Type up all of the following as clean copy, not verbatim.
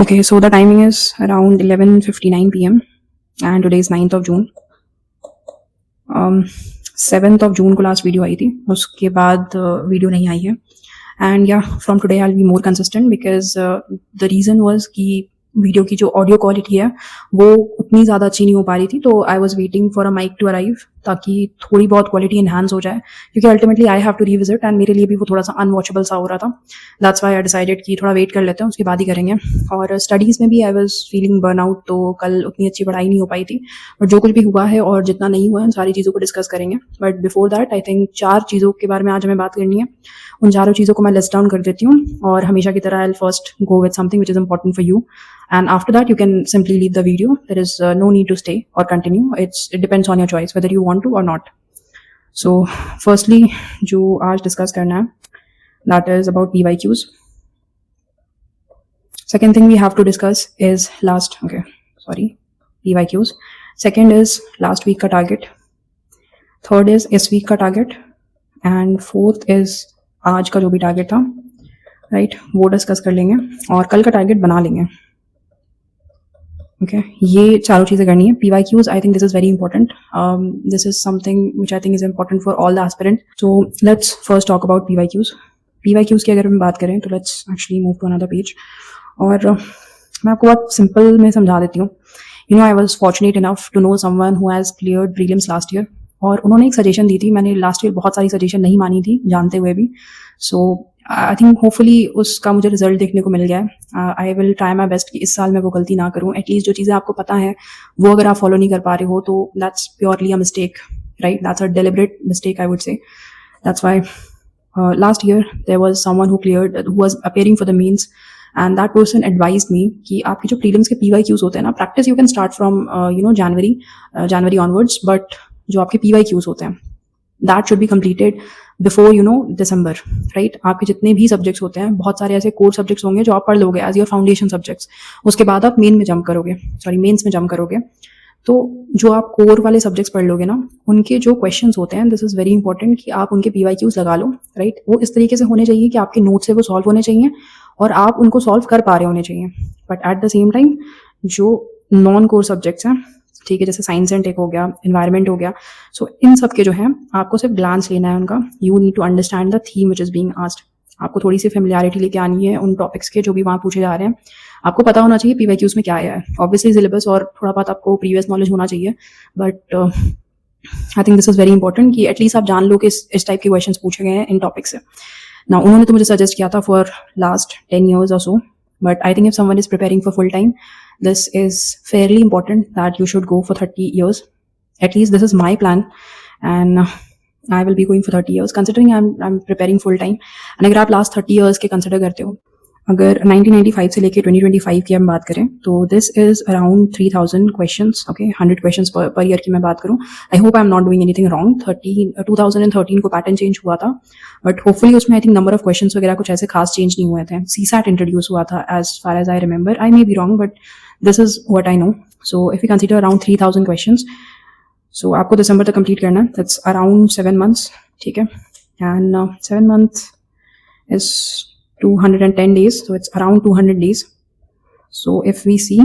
Okay, so the timing is around 11:59 p.m. and today is 9th of June. 7th of June को last video आई थी, उसके बाद video नहीं आई है. And या from today I will be more consistent because the reason was कि video की जो ऑडियो क्वालिटी है वो उतनी ज़्यादा अच्छी नहीं हो पा रही थी. तो I was waiting for a mic to arrive ताकि थोड़ी बहुत क्वालिटी इन्हांस हो जाए, क्योंकि ultimately I have to revisit and मेरे लिए भी वो थोड़ा सा अनवॉचेबल सा हो रहा था. दैट्स वाई आई डिसाइडेड कि थोड़ा वेट कर लेते हैं, उसके बाद ही करेंगे. और स्टडीज़ में भी I was feeling burn out, तो कल उतनी अच्छी पढ़ाई नहीं हो पाई थी. बट जो कुछ भी हुआ है और जितना नहीं हुआ है उन सारी चीज़ों को डिस्कस करेंगे. But before that I think 4 चीज़ों के बारे में आज हमें बात करनी है. उन चारों चीज़ों को मैं लिस्ट डाउन कर देती हूँ और हमेशा की तरह I will first go with something which is important for you, and after that you can simply leave the video. There is no need to stay or continue. It depends on your choice whether you want to or not. So firstly जो आज discuss करना है that is about PYQs. Second thing we have to discuss is PYQs. Second is last week का target. Third is इस week का target. And fourth is आज का जो भी target था, right, वो discuss कर लेंगे और कल का target बना लेंगे. Okay, ये चारों चीज़ें करनी है. PYQs, I think this is very important. This is something which I think is important for all the aspirants. So let's first talk about PYQs. PYQs की अगर हम बात करें तो let's actually move to another page. और मैं आपको बहुत सिंपल में समझा देती हूँ. You know, I was fortunate enough to know someone who has cleared prelims last year. और उन्होंने एक सजेशन दी थी. मैंने लास्ट ईयर बहुत सारी सजेशन नहीं मानी थी जानते हुए भी. So आई थिंक होपफुली उसका मुझे रिजल्ट देखने को मिल गया है. I will try my best कि इस साल मैं वो गलती ना करूँ. एटलीस्ट जो चीज़ें आपको पता है वो अगर आप फॉलो नहीं कर पा रहे हो तो that's purely a mistake, right? That's a deliberate mistake I would say. That's why last year there was someone who cleared, who was appearing for the mains, and that person advised me कि आपके जो prelims के PYQs होते हैं ना, practice you can start from January onwards, but जो आपके PYQs होते हैं that should be completed before December, right? आपके जितने भी सब्जेक्ट्स होते हैं, बहुत सारे ऐसे कोर सब्जेक्ट्स होंगे जो आप पढ़ लोगे एज योर फाउंडेशन सब्जेक्ट्स. उसके बाद आप मेंस में जंप करोगे. तो जो आप कोर वाले सब्जेक्ट्स पढ़ लोगे ना, उनके जो क्वेश्चंस होते हैं, दिस इज वेरी इंपॉर्टेंट कि आप उनके PYQs लगा लो, राइट? वो इस तरीके से होने चाहिए कि आपके नोट से वो सॉल्व होने चाहिए और आप उनको सॉल्व कर पा रहे होने चाहिए. But at the same time जो नॉन कोर सब्जेक्ट्स हैं, ठीक है, जैसे साइंस एंड टेक हो गया, एनवायरनमेंट हो गया, सो इन सब के जो है आपको सिर्फ ग्लांस लेना है उनका. You need to understand the theme which is being asked. आपको थोड़ी सी फेमिलियरिटी लेके आनी है उन टॉपिक्स के जो भी वहाँ पूछे जा रहे हैं. आपको पता होना चाहिए PYQs में क्या आया है. ऑब्वियसली सिलेबस और थोड़ा बहुत आपको प्रीवियस नॉलेज होना चाहिए, but I think this is very important कि एटलीस्ट आप जान लो कि इस टाइप के क्वेश्चन पूछे गए हैं इन टॉपिक से. ना उन्होंने तो मुझे सजेस्ट किया था फॉर लास्ट 10 years और so, but I think if someone is preparing for full time, this is fairly important that you should go for 30 years. At least this is my plan, and I will be going for 30 years considering I'm preparing full time. And अगर आप last 30 years के consider करते हो, अगर 1995 से लेके 2025 की हम बात करें तो this is around 3000 questions. Okay, 100 questions per year की मैं बात करूँ. I hope I'm not doing anything wrong. 2013 को pattern change हुआ था, but hopefully उसमें I think number of questions वगैरह कुछ ऐसे खास change नहीं हुए थे. CSAT introduce हुआ था as far as I remember. I may be wrong, but this is what I know. So if we consider around 3000 questions, so आपको दिसंबर तक complete करना है. That's around 7 months, ठीक है? And 7 months is 210 days, so it's around 200 days. So if we see,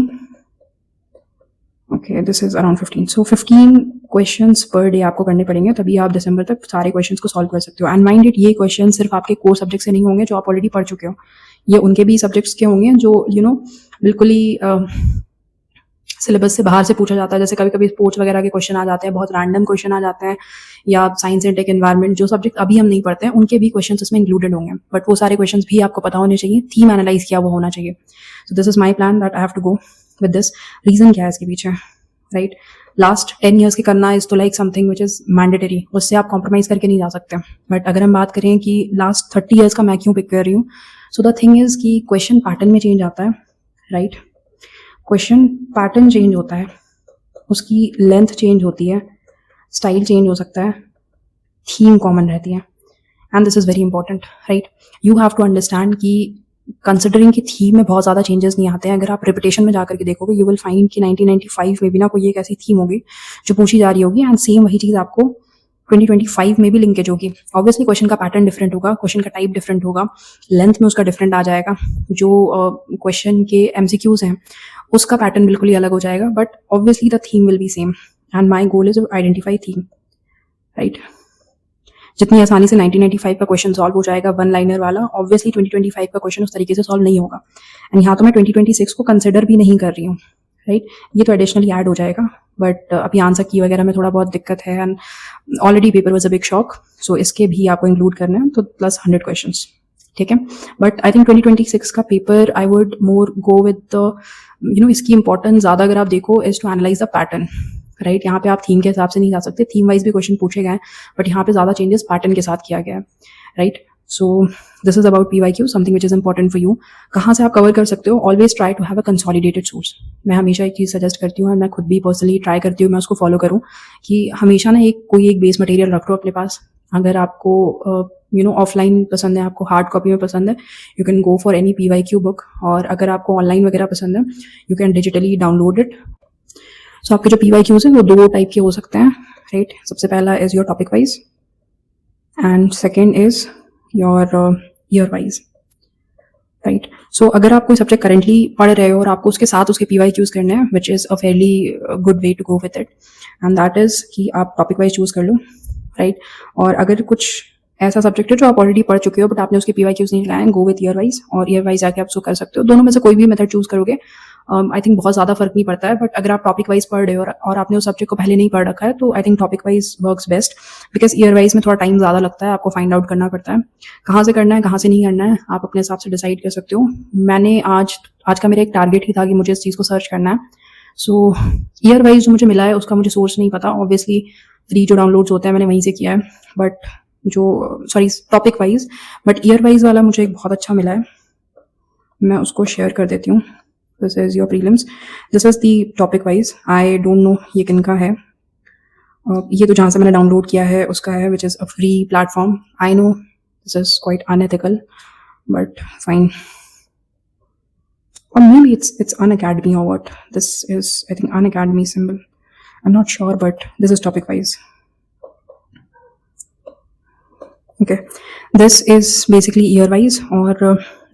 okay, this is around 15. So 15 questions per day आपको करने पड़ेंगे, तभी आप दिसंबर तक सारे questions को solve कर सकते हो. And mind it, ये questions सिर्फ आपके core subject से नहीं होंगे जो आप already पढ़ चुके हो. ये उनके भी subjects के होंगे जो बिल्कुल ही सिलेबस से बाहर से पूछा जाता है. जैसे कभी कभी स्पोर्ट्स वगैरह के क्वेश्चन आ जाते हैं, बहुत रैंडम क्वेश्चन आ जाते हैं, या साइंस एंड टेक, एनवायरनमेंट, जो सब्जेक्ट अभी हम नहीं पढ़ते हैं उनके भी क्वेश्चंस इसमें इंक्लूडेड होंगे. बट वो सारे क्वेश्चंस भी आपको पता होने चाहिए, थीम एनालाइज किया वो होना चाहिए. So this is my plan that I have to go with this. Reason क्या है इसके पीछे, राइट? लास्ट 10 years के करना इज तो like something which is mandatory, उससे आप कॉम्प्रोमाइज करके नहीं जा सकते. बट अगर हम बात करें कि लास्ट 30 years का मैं क्यों पिक कर रही हूँ, सो द थिंग इज कि क्वेश्चन पैटर्न में चेंज आता है, राइट? क्वेश्चन पैटर्न चेंज होता है, उसकी लेंथ चेंज होती है, स्टाइल चेंज हो सकता है, थीम कॉमन रहती है. And this is very important, right? You have to understand कि कंसिडरिंग की थीम में बहुत ज़्यादा चेंजेस नहीं आते हैं. अगर आप रिपीटेशन में जाकर के देखोगे, यू विल फाइंड कि 1995 में भी ना कोई एक ऐसी थीम होगी जो पूछी जा रही होगी, एंड सेम वही चीज़ आपको 2025 में भी लिंकेज होगी। ऑब्वियसली क्वेश्चन का पैटर्न डिफरेंट होगा, क्वेश्चन का टाइप डिफरेंट होगा, लेंथ में उसका डिफरेंट आ जाएगा, जो क्वेश्चन के एमसीक्यूज हैं उसका पैटर्न बिल्कुल ही अलग हो जाएगा, but obviously the theme will be same and my goal is identify theme, right. जितनी आसानी से 1995 का क्वेश्चन सॉल्व हो जाएगा वन लाइनर वाला, ऑब्वियसली 2025 का क्वेश्चन उस तरीके से सॉल्व नहीं होगा। एंड यहाँ तो मैं 2026 को कंसिडर भी नहीं कर रही हूँ, राइट। ये तो एडिशनली ऐड हो जाएगा, बट अभी आंसर की वगैरह में थोड़ा बहुत दिक्कत है and already paper was a big shock, so इसके भी आपको इंक्लूड करना है, तो प्लस 100 क्वेश्चन, ठीक है। बट आई थिंक 2026 का paper I would more go with the इसकी इंपॉर्टेंस ज़्यादा अगर आप देखो is to analyse the pattern, right. यहाँ पे आप थीम के हिसाब से नहीं जा सकते, थीम वाइज भी क्वेश्चन पूछे गए हैं, बट यहाँ पे ज़्यादा चेंजेस पैटर्न के साथ किया गया है, right. So this is about PYQ, something which is important for you. कहाँ से आप कवर कर सकते हो, always try to have a consolidated source. मैं हमेशा एक चीज़ सजेस्ट करती हूँ और मैं खुद भी पर्सनली ट्राई करती हूँ, मैं उसको फॉलो करूँ कि हमेशा ना कोई एक बेस मटेरियल रख लो अपने पास। अगर आपको ऑफलाइन पसंद है, आपको हार्ड कॉपी में पसंद है, you can go for any PYQ book, और अगर आपको ऑनलाइन वगैरह पसंद है you can digitally download it. So आपके जो PYQs हैं वो दो टाइप के हो सकते हैं, राइट। सबसे पहला is your topic wise and second is your year wise, right. So अगर आप कोई सब्जेक्ट करेंटली पढ़ रहे हो और आपको उसके साथ उसके PYQs करने हैं, which is a fairly good way to go with it, and that is कि आप टॉपिक वाइज चूज़ कर लो, राइट। और अगर कुछ ऐसा सब्जेक्ट है जो आप ऑलरेडी पढ़ चुके हो बट आपने उसके PYQs नहीं लगाए, गो विद ईयर वाइज, और ईयर वाइज आके आप उसको कर सकते हो। दोनों में से कोई भी मेथड चूज करोगे आई थिंक बहुत ज़्यादा फर्क नहीं पड़ता है, बट अगर आप टॉपिक वाइज पढ़ रहे हो और आपने उस सब्जेक्ट को पहले नहीं पढ़ रखा है तो I think topic wise works best, because year wise में थोड़ा टाइम ज़्यादा लगता है, आपको फाइंड आउट करना पड़ता है कहाँ से करना है कहाँ से नहीं करना है, आप अपने हिसाब से डिसाइड कर सकते हो। मैंने आज का मेरा एक टारगेट ही था कि मुझे इस चीज़ को सर्च करना है। सो ईयर वाइज जो मुझे मिला है उसका मुझे सोर्स नहीं पता, ऑब्वियसली फ्री जो डाउनलोड्स होते हैं मैंने वहीं से किया है, but topic wise, but year wise वाला मुझे एक बहुत अच्छा मिला है, मैं उसको शेयर कर देती हूँ। This is your prelims, this is the topic wise. I don't no ये किन का है, ये तो जहाँ से मैंने डाउनलोड किया है उसका है, विच is a free platform. I know this is quite unethical but fine, or maybe it's Unacademy or what. This is I think Unacademy symbol, I'm not sure, but this is topic wise. Okay, this is basically year wise, और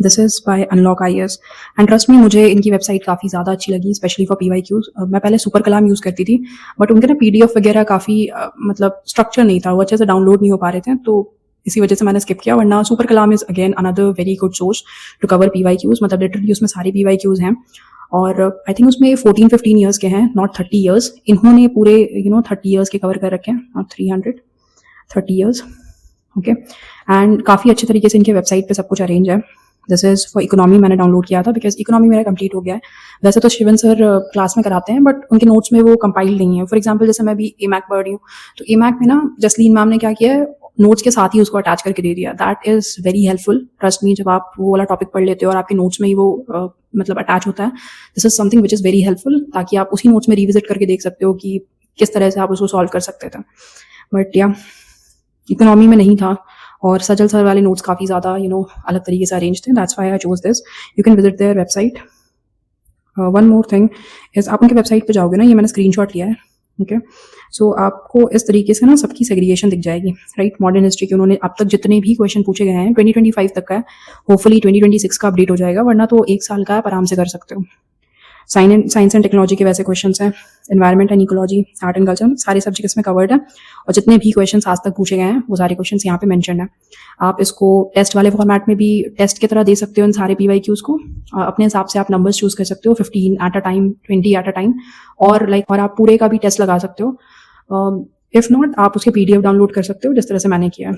this is by Unlock IAS, and trust me मुझे इनकी website काफ़ी ज़्यादा अच्छी लगी, specially for PYQs। मैं पहले super कलाम use करती थी, बट उनके ना PDF वगैरह काफ़ी मतलब स्ट्रक्चर नहीं था, वो अच्छे से डाउनलोड नहीं हो पा रहे थे, तो इसी वजह से मैंने स्किप किया। वरना super Kalam is again another very good source to cover PYQs, मतलब लिटरली उसमें सारे PYQs हैं, और आई थिंक उसमें 14-15 ईयर्स के हैं, नॉट 30 ईयर्स। इन्होंने पूरे 30 ईयर्स के कवर कर रखे हैं, नॉट 330 ईयर्स, ओके। एंड काफ़ी अच्छे तरीके से इनके वेबसाइट पे सब कुछ अरेंज है। दिस इज़ फॉर इकोनॉमी, मैंने डाउनलोड किया था बिकॉज इकोनॉमी मेरा कंप्लीट हो गया है। वैसे तो शिवन सर क्लास में कराते हैं, बट उनके नोट्स में वो कंपाइल नहीं है। फॉर एग्जांपल जैसे मैं अभी AMAC पढ़ रही हूँ, तो AMAC में ना जसलीन मैम ने क्या किया है, नोट्स के साथ ही उसको अटैच करके दे दिया। That is very helpful, trust me. जब आप वो वाला टॉपिक पढ़ लेते हो और आपके नोट्स में ही वो मतलब अटैच होता है, this is something which is very helpful, ताकि आप उसी नोट्स में रिविजिट करके देख सकते हो कि किस तरह से आप उसको सॉल्व कर सकते थे। बट या इकोनॉमी में नहीं था, और सजल सर वाले नोट्स काफ़ी ज़्यादा अलग तरीके से अरेंज थे। That's why I chose this. You can visit their website. One more thing is, आप उनके वेबसाइट पे जाओगे ना, ये मैंने स्क्रीनशॉट लिया है, ओके। सो आपको इस तरीके से ना सबकी सेग्रीगेशन दिख जाएगी, राइट। मॉडर्न हिस्ट्री के उन्होंने अब तक जितने भी क्वेश्चन पूछे गए हैं 2025 तक का है, होपफुली 2026 का अपडेट हो जाएगा, वरना तो एक साल का आप आराम से कर सकते हो। साइंस एंड टेक्नोलॉजी के वैसे क्वेश्चंस हैं, environment and ecology, art and culture, सारे सब्जेक्ट्स में कवर्ड है, और जितने भी क्वेश्चंस आज तक पूछे गए हैं वो सारे क्वेश्चंस यहाँ पे मेंशन है। आप इसको टेस्ट वाले फॉर्मेट में भी टेस्ट की तरह दे सकते हो इन सारे PYQs को, अपने हिसाब से आप नंबर्स चूज कर सकते हो, 15 at a time, 20 at a time, और आप पूरे का भी टेस्ट लगा सकते हो। इफ नॉट, आप उसके PDF डाउनलोड कर सकते हो, जिस तरह से मैंने किया है।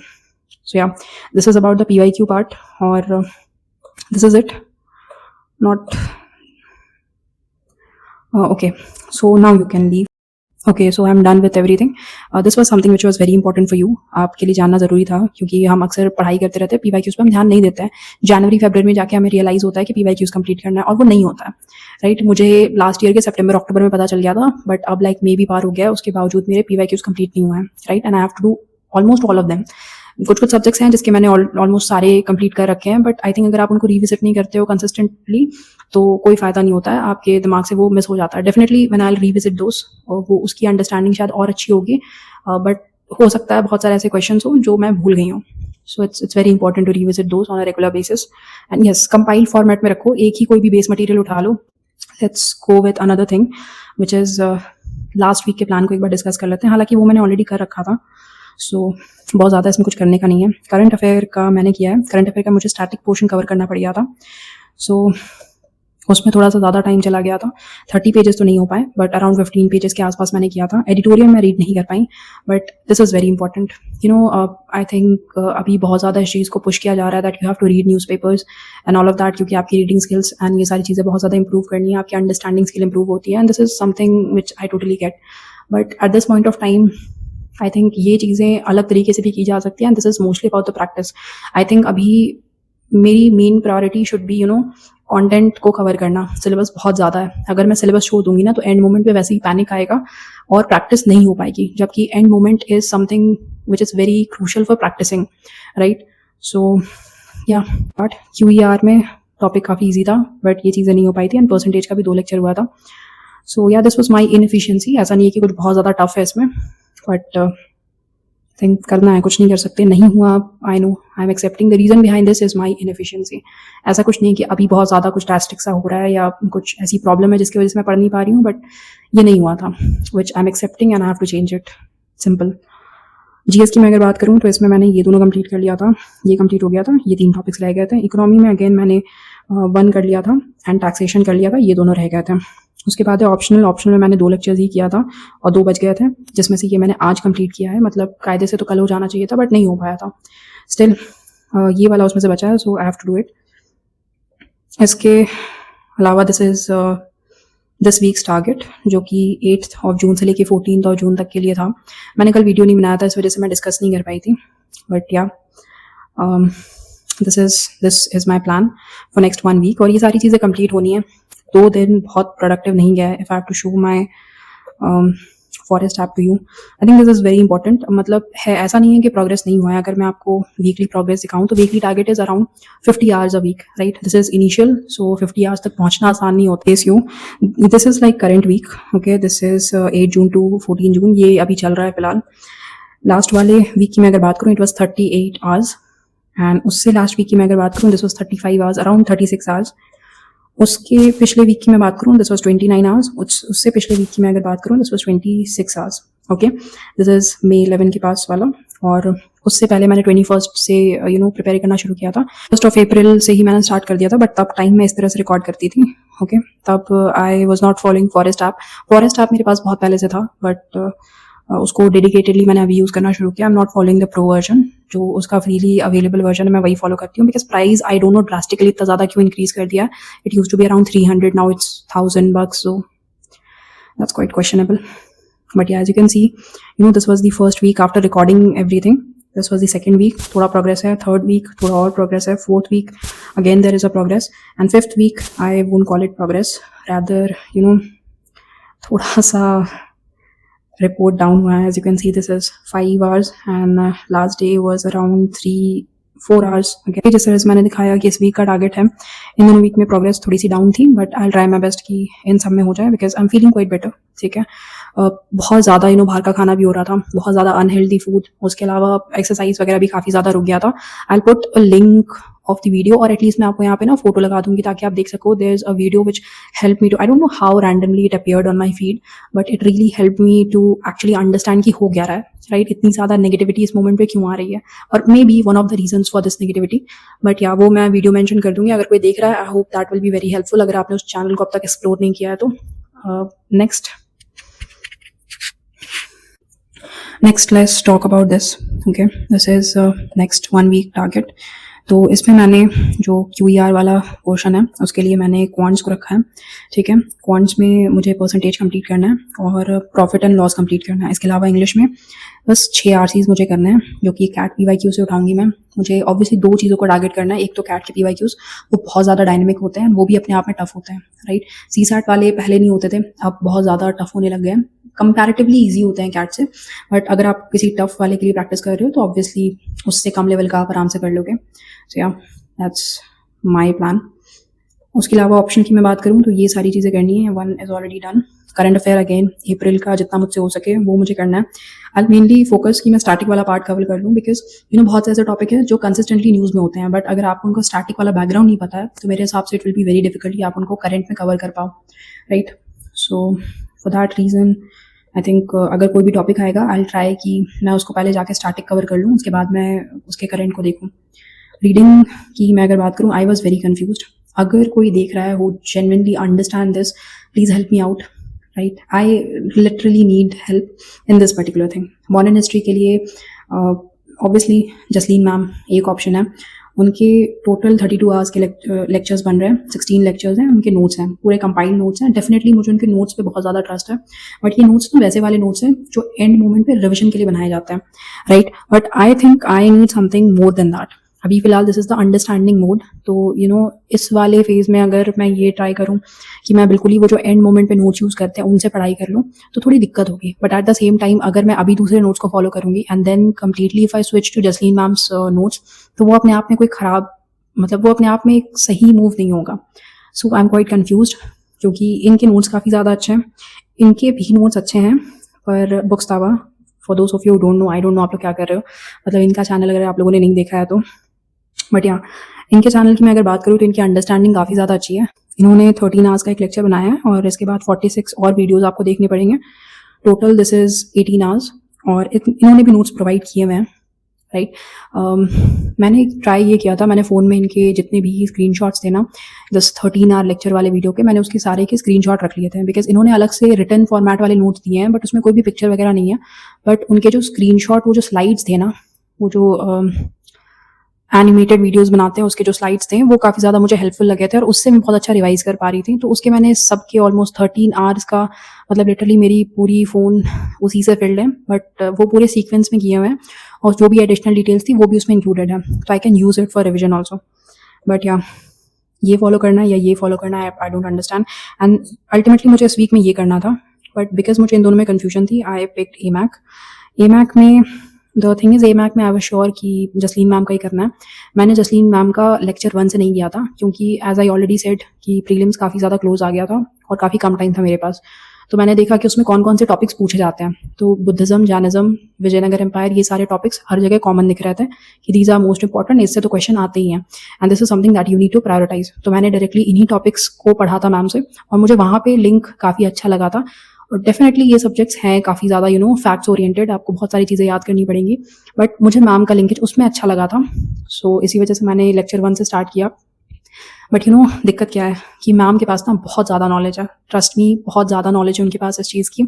So yeah this is about the PYQ part, और this is it, not okay, so now you can leave. Okay, so I'm done with everything. This was something which was very important for you. आपके लिए जानना ज़रूरी था, क्योंकि हम अक्सर पढ़ाई करते रहते हैं, PYQs पे हम ध्यान नहीं देते हैं। जनवरी फरवरी में जाके हमें रियलाइज़ होता है कि PYQs कंप्लीट करना है, और वो नहीं होता है, राइट। मुझे लास्ट ईयर के सितंबर अक्टूबर में पता चल गया था, बट अब मे भी पार हो गया है, उसके बावजूद मेरे PYQs कंप्लीट नहीं हुए हैं, right. And I have to do almost all of them. कुछ सब्जेक्ट्स हैं जिसके मैंने ऑलमोस्ट सारे कंप्लीट कर रखे हैं, बट आई थिंक अगर आप उनको रिविजिट नहीं करते हो कंसिस्टेंटली तो कोई फ़ायदा नहीं होता है, आपके दिमाग से वो मिस हो जाता है। Definitely when I will revisit those, और वो उसकी अंडरस्टैंडिंग शायद और अच्छी होगी, बट हो सकता है बहुत सारे ऐसे क्वेश्चन हो जो मैं भूल गई हूँ. So it's very important to revisit those on a regular basis. And yes, compiled format में रखो, एक ही कोई भी बेस मटेरियल उठा लो. Let's go with another thing which is last week के प्लान को एक बार डिस्कस कर लेते हैं. हालांकि वो मैंने ऑलरेडी कर रखा था, सो बहुत ज़्यादा इसमें कुछ करने का नहीं है. करंट अफेयर का मैंने किया है. करंट अफेयर का मुझे स्टैटिक पोर्शन कवर करना पड़ गया था, सो उसमें थोड़ा सा ज़्यादा टाइम चला गया था. 30 पेजेस तो नहीं हो पाए, बट अराउंड 15 पेजेस के आसपास मैंने किया था. एडिटोरियल मैं रीड नहीं कर पाई, but this is very important. I think अभी बहुत ज़्यादा इस चीज़ को पुश किया जा रहा है that you have to read newspapers and all of that, क्योंकि आपकी रीडिंग स्किल्स एंड ये सारी चीज़ें बहुत ज़्यादा इंप्रूव करनी है, आपकी अंडरस्टैंडिंग स्किल इंप्रूव होती है. And this is something which I totally get, but at this point of time I think ये चीज़ें अलग तरीके से भी की जा सकती हैं. And this is mostly about the practice. I think अभी मेरी main priority should be content को कवर करना. सिलेबस बहुत ज़्यादा है. अगर मैं सिलेबस छोड़ दूंगी ना तो एंड मोमेंट पे वैसे ही पैनिक आएगा और प्रैक्टिस नहीं हो पाएगी, जबकि and moment is something which is very crucial for practising, right. So yeah but QER में टॉपिक काफ़ी ईजी था, बट ये चीज़ें नहीं हो पाई थी. एंड परसेंटेज का भी 2 लेक्चर हुआ था. सो yeah this was my inefficiency. ऐसा नहीं है कि कुछ बहुत ज़्यादा टफ है इसमें, बट थिंक करना है, कुछ नहीं कर सकते. नहीं हुआ, I know, I am accepting. The reason behind this is my inefficiency. ऐसा कुछ नहीं कि अभी बहुत ज़्यादा कुछ ड्रास्टिक सा हो रहा है या कुछ ऐसी प्रॉब्लम है जिसकी वजह से मैं पढ़ नहीं पा रही हूँ, बट ये नहीं हुआ था, which I am accepting and I have to change it. Simple. GS की मैं अगर बात करूँ तो इसमें मैंने ये दोनों कंप्लीट कर लिया था, ये कंप्लीट हो गया था, ये 3 टॉपिक्स रह गए थे. इकोनॉमी में अगेन मैंने 1 कर लिया था एंड टैक्सेशन कर लिया था, ये दोनों रह गए थे. उसके बाद है ऑप्शनल. ऑप्शनल में मैंने 2 लेक्चर्स ही किया था और 2 बच गए थे, जिसमें से ये मैंने आज कंप्लीट किया है. मतलब कायदे से तो कल हो जाना चाहिए था, बट नहीं हो पाया था. स्टिल ये वाला उसमें से बचा है, so I have to do it. इसके अलावा this is this week's target, जो कि 8 जून से लेके 14 जून तक के लिए था. मैंने कल वीडियो नहीं बनाया था, इस वजह से मैं डिस्कस नहीं कर पाई थी, but yeah this is my plan for next 1 week. और ये सारी चीज़ें कंप्लीट होनी है. 2 दिन बहुत प्रोडक्टिव नहीं गया है. If I have to show my forest app to you, I think this is very important. मतलब है, ऐसा नहीं है कि प्रोग्रेस नहीं हुआ है. अगर मैं आपको वीकली प्रोग्रेस दिखाऊं तो weekly target is around 50 hours a week, right. This is initial, so 50 hours तक पहुंचना आसान नहीं होता. This is like current week, okay. This is 8 June to 14 June, ये अभी चल रहा है फिलहाल. लास्ट वाले वीक की मैं अगर बात करूँ, इट वॉज 38 आवर्स. एंड उससे लास्ट वीक की मैं अगर बात करूँ, this was 35 hours, around 36 hours. उसके पिछले वीक की मैं बात करूँ, दिस वॉज 29 आवर्स. उससे पिछले वीक की मैं अगर बात करूँ, this was 26 hours, okay. This is May 11 के पास वाला. और उससे पहले मैंने 21 से प्रिपेयर करना शुरू किया था. 1 अप्रैल से ही मैंने स्टार्ट कर दिया था, बट तब टाइम मैं इस तरह से रिकॉर्ड करती थी, ओके. तब I was not following forest app. Forest app मेरे पास बहुत पहले से था, बट उसको डेडिकेटेडली मैंने अभी यूज़ करना शुरू किया. I am not following the pro version, जो उसका फ्रीली अवेलेबल वर्जन है, मैं वही फॉलो करती हूँ. Because price I don't know drastically इतना ज़्यादा क्यों इंक्रीज कर दिया. It use to be around 300, now it's $1000, so that's quite questionable. But yeah, as you can see, this was the first week after recording everything. This was the second week, थोड़ा progress है. Third week थोड़ा और progress है. Fourth week again there is a progress, and fifth week I won't call it progress, rather थोड़ा सा report down हुआ है. As you can see, this is 5 hours and last day was around 3-4 hours. Okay, जिस तरह से मैंने दिखाया कि इस वीक का टारगेट है, इन दोनों वीक में प्रोग्रेस थोड़ी सी डाउन थी, but I try my best कि इन सब में हो जाए, because I am feeling quite better, ठीक है. बहुत ज़्यादा बाहर का खाना भी हो रहा था, बहुत ज़्यादा अनहेल्दी फूड. उसके अलावा एक्सरसाइज वगैरह भी काफ़ी ज़्यादा रुक गया था. I will put a link of the video, और एटलीस्ट मैं आपको यहाँ पे ना फोटो लगा दूंगी ताकि आप देख सको. There is a video which help me to, I don't know how randomly it appeared on my feed, but it really help me to actually understand कि हो क्या रहा है, राइट. इतनी ज़्यादा नेगेटिविटी इस मोमेंट पे क्यों आ रही है, और may be one of the reasons for this negativity. But या वो मैं वीडियो मेंशन कर दूंगी, अगर कोई देख रहा है. I hope that will be very helpful, अगर आपने उस चैनल को अब तक एक्सप्लोर नहीं किया है तो. Next, let's talk about this. Okay, this is next 1 week target. तो इसमें मैंने जो QER वाला पोर्शन है उसके लिए मैंने क्वांट्स को रखा है, ठीक है. क्वांट्स में मुझे परसेंटेज कंप्लीट करना है और प्रॉफिट एंड लॉस कंप्लीट करना है. इसके अलावा इंग्लिश में बस 6 RCs मुझे करने हैं, जो कि कैट PYQ से उठाऊंगी मैं. मुझे ऑब्वियसली 2 चीज़ों को टारगेट करना है. एक तो कैट के PYQs, वो बहुत ज़्यादा डायनेमिक होते हैं, वो भी अपने आप में टफ होते हैं, राइट. CSAT वाले पहले नहीं होते थे, अब बहुत ज़्यादा टफ होने लग गए हैं. कंपैरेटिवली ईजी होते हैं कैट से, बट अगर आप किसी टफ वाले के लिए प्रैक्टिस कर रहे हो तो ऑब्वियसली उससे कम लेवल का आप आराम से कर लोगे. सो या, दैट्स माय प्लान. उसके अलावा ऑप्शन की मैं बात करूँ तो ये सारी चीज़ें करनी है, one is already done. Current affair again April का जितना मुझसे हो सके वो मुझे करना है। आई मेनली फोकस कि मैं स्टैटिक वाला पार्ट कवर कर लूँ, बिकॉज बहुत से ऐसे टॉपिक है जो कंसिस्टेंटली न्यूज़ में होते हैं, बट अगर आपको उनको स्टैटिक वाला बैकग्राउंड नहीं पता है तो मेरे हिसाब से it will be very difficult कि आप उनको करंट में कवर कर पाओ, right. So for that reason I think अगर कोई भी टॉपिक आएगा आई विल ट्राई कि मैं उसको पहले जाके स्टैटिक कवर कर लूँ, उसके बाद मैं उसके करंट को देखूँ। रीडिंग की मैं अगर बात करूँ, आई वॉज वेरी कन्फ्यूज। अगर कोई देख रहा है वो genuinely understand this, please help me out, right. I literally need help in this particular thing. Modern history के लिए ऑब्वियसली जसलीन मैम एक ऑप्शन है। उनके टोटल 32 आवर्स के लेक्चर्स बन रहे हैं, 16 लेक्चर्स हैं, उनके नोट्स हैं, पूरे कंपाइल्ड नोट्स हैं। डेफिनेटली मुझे उनके नोट्स पे बहुत ज़्यादा ट्रस्ट है, बट ये नोट्स तो वैसे वाले नोट्स हैं जो एंड मोमेंट पे रिविजन के लिए बनाए जाते हैं, right. But I think I need something more than that. अभी फिलहाल this is the understanding mode, तो इस वाले फेज़ में अगर मैं ये ट्राई करूँ कि मैं बिल्कुल ही वो जो एंड मोमेंट पे नोट्स यूज़ करते हैं उनसे पढ़ाई कर लूँ तो थोड़ी दिक्कत होगी। But at the same time अगर मैं अभी दूसरे नोट्स को फॉलो करूँगी and then completely if I switch to Jasleen ma'am's notes, तो वो अपने आप में कोई ख़राब, मतलब वो अपने आप में एक सही मूव नहीं होगा। सो आई एम क्वाइट कन्फ्यूज्ड, क्योंकि इनके नोट्स काफ़ी ज़्यादा अच्छे हैं, इनके भी नोट्स अच्छे हैं, पर बुक्सतावा for those of you don't know, I don't know आप लोग क्या कर रहे हो, मतलब इनका चैनल अगर आप लोगों ने नहीं देखा है तो। बट या इनके चैनल की मैं अगर बात करूँ तो इनकी अंडरस्टैंडिंग काफ़ी ज़्यादा अच्छी है। इन्होंने 13 आवर्स का एक लेक्चर बनाया है और इसके बाद 46 और वीडियोज़ आपको देखने पड़ेंगे। टोटल दिस इज़ 18 आवर्स और इन्होंने भी नोट्स प्रोवाइड किए हुए हैं, राइट। मैंने ट्राई ये किया था, मैंने फ़ोन में इनके जितने भी स्क्रीनशॉट्स थे ना, दस 13 आवर लेक्चर वाले वीडियो के, मैंने उसके सारे के स्क्रीनशॉट रख लिए थे, बिकॉज इन्होंने अलग से रिटन फॉर्मेट वाले नोट्स दिए हैं बट उसमें कोई भी पिक्चर वगैरह नहीं है। बट उनके जो स्क्रीनशॉट, वो जो स्लाइड्स थे ना, वो जो एनिमेटेड वीडियोस बनाते हैं उसके जो स्लाइड्स थे वो काफ़ी ज़्यादा मुझे हेल्पफुल लगे थे और उससे मैं बहुत अच्छा रिवाइज कर पा रही थी। तो उसके मैंने सबके ऑलमोस्ट 13 आवर्स का, मतलब लिटरली मेरी पूरी फ़ोन उसी से फिल्ड है, बट वो पूरे सीक्वेंस में किए हुए हैं और जो भी एडिशनल डिटेल्स थी वो भी उसमें इंक्लूडेड है, तो I can use it for revision also. But या ये फॉलो करना है या ये फॉलो करना है, I don't understand. And ultimately मुझे इस वीक में ये करना था, बट बिकॉज मुझे इन दोनों में कन्फ्यूजन थी, आई पिक्ड एमैक में। द थिंग इज़ एमैक में आई वाज श्योर कि जसलीन मैम का ही करना है। मैंने जसलीन मैम का लेक्चर 1 से नहीं किया था, क्योंकि एज आई ऑलरेडी सेड कि प्रीलिम्स काफ़ी ज़्यादा क्लोज आ गया था और काफ़ी कम टाइम था मेरे पास। तो मैंने देखा कि उसमें कौन कौन से टॉपिक्स पूछे जाते हैं, तो बुद्धिज़्म, जैनिज़्म, विजयनगर एम्पायर, ये सारे टॉपिक्स हर जगह कॉमन दिख रहे थे कि दीज आर मोस्ट इंपॉर्टेंट, इससे तो क्वेश्चन आते ही हैं and this is something that you need to prioritise. तो मैंने डायरेक्टली इन्हीं टॉपिक्स को पढ़ा था मैम से और मुझे वहाँ पे लिंक काफ़ी अच्छा लगा था। और डेफिनेटली ये सब्जेक्ट्स हैं काफ़ी ज़्यादा फैक्ट्स ओरिएंटेड, आपको बहुत सारी चीज़ें याद करनी पड़ेंगी, बट मुझे मैम का लिंकेज उसमें अच्छा लगा था। सो इसी वजह से मैंने लेक्चर 1 से स्टार्ट किया। बट दिक्कत क्या है कि मैम के पास ना बहुत ज़्यादा नॉलेज है, ट्रस्ट मी, बहुत ज़्यादा नॉलेज है उनके पास इस चीज़ की।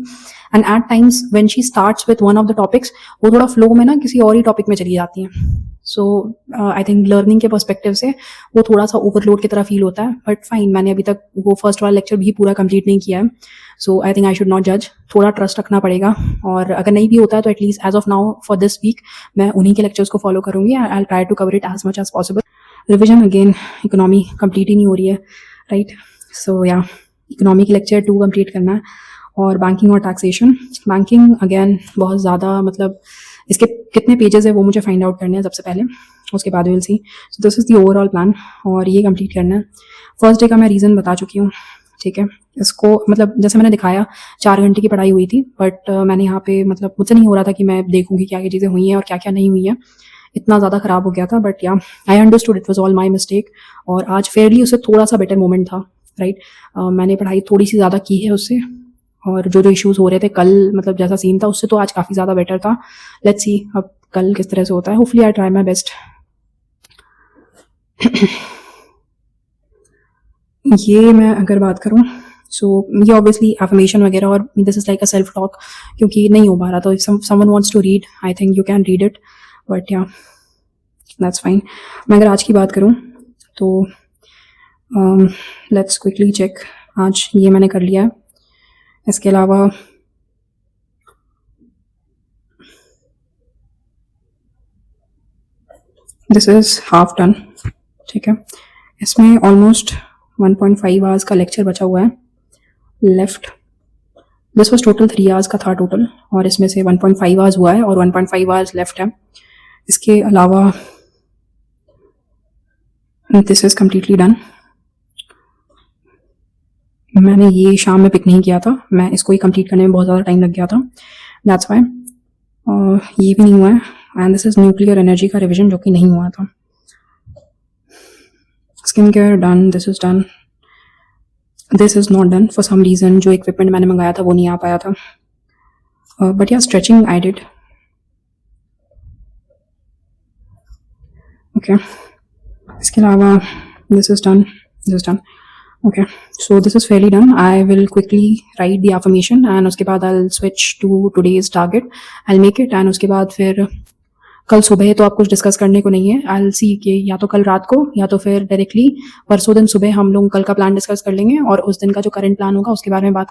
And at times when she starts with one of the topics, वो थोड़ा फ्लो में ना किसी और ही टॉपिक में चली जाती हैं। सो आई थिंक लर्निंग के पर्सपेक्टिव से वो थोड़ा सा ओवरलोड की तरह फील होता है, बट फाइन, मैंने अभी तक वो फर्स्ट वाला लेक्चर भी पूरा कंप्लीट नहीं किया है। So I think I should not जज, थोड़ा ट्रस्ट रखना पड़ेगा। और अगर नहीं भी होता है तो at least as of now for this week मैं उन्हीं के लेक्चर्स को फॉलो करूँगी। I try to cover it as much as possible. Revision again, economy complete ही नहीं हो रही है, राइट। सो या इकोनॉमी की लेक्चर 2 कंप्लीट करना है और बैंकिंग और टैक्सेशन। बैंकिंग अगेन बहुत ज़्यादा, मतलब इसके कितने पेजेस है वो मुझे फाइंड आउट करने हैं सबसे पहले, उसके बाद will see. So this is the overall plan और ये कंप्लीट करना है। फर्स्ट डे का मैं रीज़न बता चुकी हूँ, ठीक है। इसको मतलब जैसे मैंने दिखाया 4 घंटे की पढ़ाई हुई थी, बट मैंने यहाँ पे मतलब मुझसे नहीं हो रहा था कि मैं देखूँगी क्या क्या चीज़ें हुई हैं और क्या क्या नहीं हुई हैं, इतना ज़्यादा ख़राब हो गया था। बट या I understood it was all my mistake और आज फेयरली उससे थोड़ा सा बेटर मोमेंट था, राइट। मैंने पढ़ाई थोड़ी सी ज़्यादा की है उससे, और जो जो इश्यूज़ हो रहे थे कल, मतलब जैसा सीन था उससे तो आज काफ़ी ज़्यादा बेटर था। लेट्स सी अब कल किस तरह से होता है, hopefully I try my best. ये मैं अगर बात करूँ, सो ये ऑब्वियसली एफर्मेशन वगैरह और this is like a self talk, क्योंकि नहीं हो पा रहा, तो if someone wants to read I think you can read it, but yeah that's fine. मैं अगर आज की बात करूँ तो लेट्स क्विकली चेक, आज ये मैंने कर लिया है। इसके अलावा दिस इज़ हाफ डन, ठीक है। इसमें ऑलमोस्ट 1.5 आवर्स का लेक्चर बचा हुआ है left. This was total 3 hours का था टोटल, और इसमें से 1.5 आवर्स हुआ है और 1.5 आवर्स लेफ्ट है। इसके अलावा दिस इज़ कम्प्लीटली डन। मैंने ये शाम में पिक नहीं किया था, मैं इसको ही कंप्लीट करने में बहुत ज़्यादा टाइम लग गया था, दैट्स वाई। ये भी नहीं हुआ है, and this is nuclear energy का रिविजन जो कि नहीं हुआ था। Skin care done, this is done, this is not done for some reason. जो इक्विपमेंट मैंने मंगाया था वो नहीं आ पाया था, बट या स्ट्रेचिंग आई डिड। ओके, इसके अलावा this is done, this is done. Okay, so this is fairly done. I will quickly write the affirmation and उसके बाद I'll switch to today's target. I'll make it and उसके बाद फिर कल सुबह तो आप कुछ डिस्कस करने को नहीं है। I'll see कि या तो कल रात को या तो फिर डायरेक्टली परसों दिन सुबह हम लोग कल का प्लान डिस्कस कर लेंगे और उस दिन का जो करंट प्लान होगा उसके बारे में बात